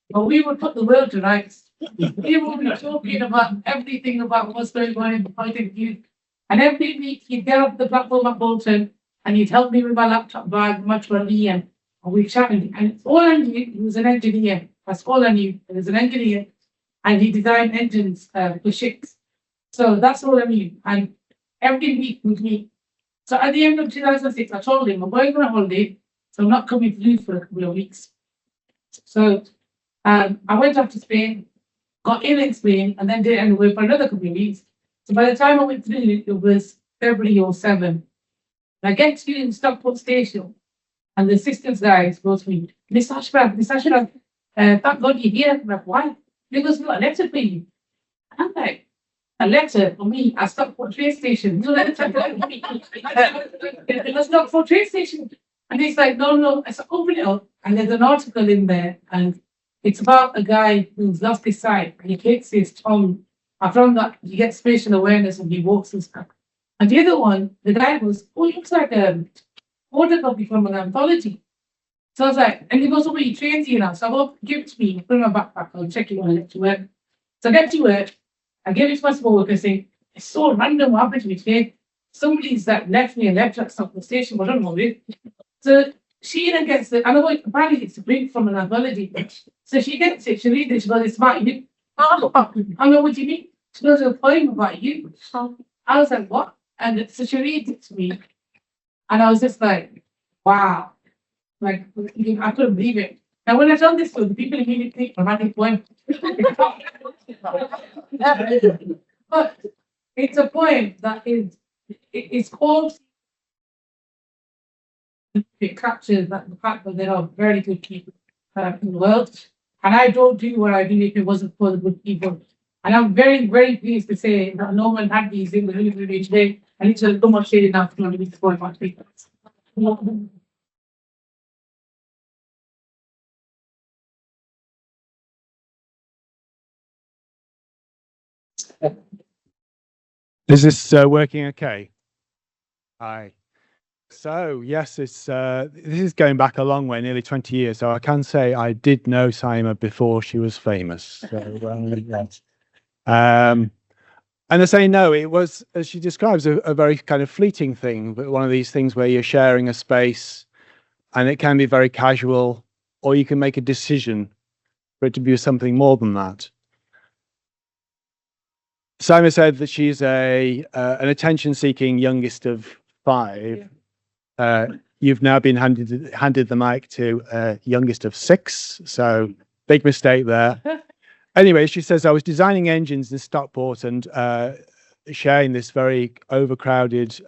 but we would put the world to rights. We would be talking about everything about what's going on in the point of view. And every week he'd get off the platform at Bolton and he'd help me with my laptop bag, much for me, and we chatted. And all I knew, he was an engineer. That's all I knew. He was an engineer and he designed engines for ships. So that's all I knew. And every week with me. So at the end of 2006, I told him, I'm going on a holiday, so I'm not coming to Leeds for a couple of weeks. So I went off to Spain, got in Spain, and then didn't away for another couple of weeks. So by the time I went through, it was February 2007. I get to Stockport Station, and the assistance guys goes to me, Miss Ashraf, thank God you're here. I'm like, why? He goes, got a letter for you. And I'm like, a letter for me at Stockport train station. No letter for me. It was Stockport train station. And he's like, no. I said, open it up. And there's an article in there, and it's about a guy who's lost his sight, and he takes his tongue. And from that, he gets spatial awareness and he walks and stuff. And the other one, the guy goes, oh, it looks like a photocopy from an anthology. So I was like, and he goes, oh, he trains you now. So I go, give it to me, put it in my backpack, I'll check it when I get to work. So I get to work, I give it to my small worker, say, it's so random what happened to me today. Somebody's that left me and left at the station, but I don't know it. So she then gets it, and I go, apparently it's a print from an anthology. So she gets it, she reads it, she goes, it's about you. I'm like, what do you mean? She goes, a poem about you. I was like, what? And so she reads it to me. And I was just like, wow. Like, I couldn't believe it. Now, when I tell this to the people immediately think romantic poem. But it's a poem that it's called, it captures that the fact that there are very good people in the world. And I don't do what I do if it wasn't for the good people. And I'm very, very pleased to say that no one had these in the community today. And it's so much shaded now to be supported by people. Is this working okay? Hi. So yes, it's this is going back a long way, nearly 20 years. So I can say I did know Saima before she was famous. So yes. And I say no, it was, as she describes, a very kind of fleeting thing, but one of these things where you're sharing a space and it can be very casual, or you can make a decision for it to be something more than that. Saima said that she's an attention-seeking youngest of 5. You've now been handed the mic to youngest of 6, so big mistake there. Anyway, she says, I was designing engines in Stockport and sharing this very overcrowded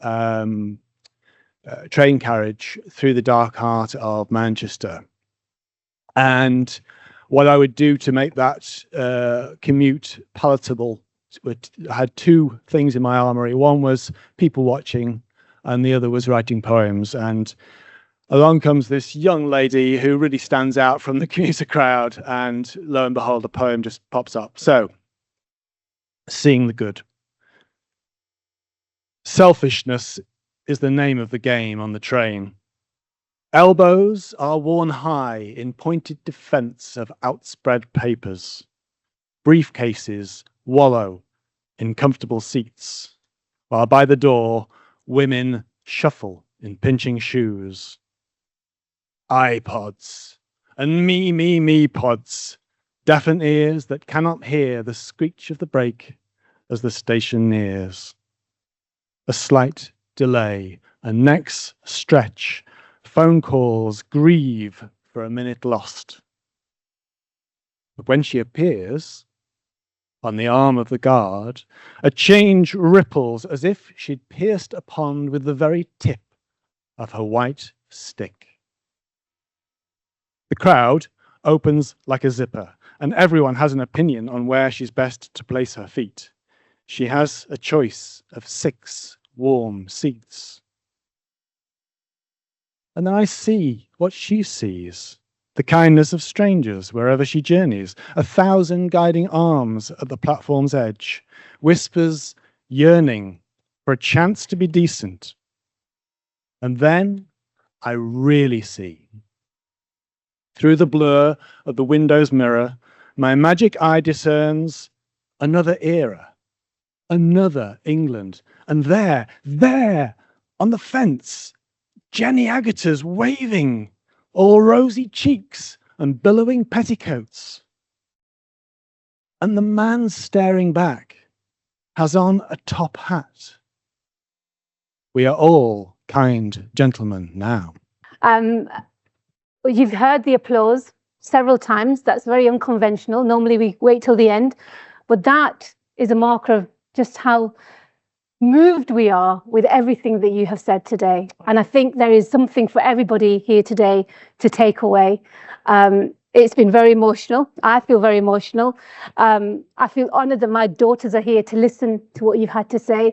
train carriage through the dark heart of Manchester. And what I would do to make that commute palatable, I had 2 things in my armory. One was people watching, and the other was writing poems. And along comes this young lady who really stands out from the commuter crowd, and lo and behold, a poem just pops up. So, seeing the good. Selfishness is the name of the game on the train. Elbows are worn high in pointed defense of outspread papers. Briefcases wallow in comfortable seats, while by the door, women shuffle in pinching shoes. iPods and me pods, deafened ears that cannot hear the screech of the brake as the station nears. A slight delay, and necks stretch, phone calls grieve for a minute lost. But when she appears, on the arm of the guard, a change ripples as if she'd pierced a pond with the very tip of her white stick. The crowd opens like a zipper, and everyone has an opinion on where she's best to place her feet. She has a choice of 6 warm seats. And then I see what she sees. The kindness of strangers wherever she journeys, 1,000 guiding arms at the platform's edge, whispers yearning for a chance to be decent. And then I really see. Through the blur of the window's mirror, my magic eye discerns another era, another England. And there, on the fence, Jenny Agata's waving, all rosy cheeks and billowing petticoats. And the man staring back has on a top hat. We are all kind gentlemen now. You've heard the applause several times. That's very unconventional. Normally we wait till the end, but that is a marker of just how moved we are with everything that you have said today. And I think there is something for everybody here today to take away. It's been very emotional. I feel very emotional. I feel honored that my daughters are here to listen to what you've had to say.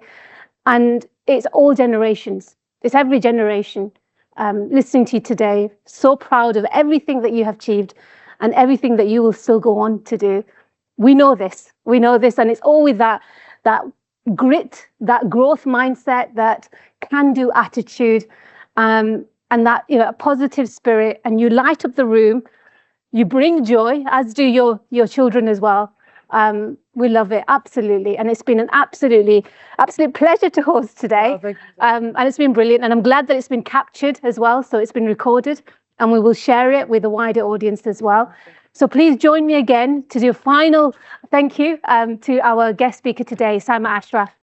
And it's all generations. It's every generation listening to you today. So proud of everything that you have achieved and everything that you will still go on to do. We know this. And it's all with that grit, that growth mindset, that can-do attitude, and that a positive spirit. And you light up the room. You bring joy, as do your children as well. We love it, absolutely. And it's been an absolute pleasure to host today. And it's been brilliant. And I'm glad that it's been captured as well. So it's been recorded and we will share it with a wider audience as well. So please join me again to do a final thank you to our guest speaker today, Saima Ashraf.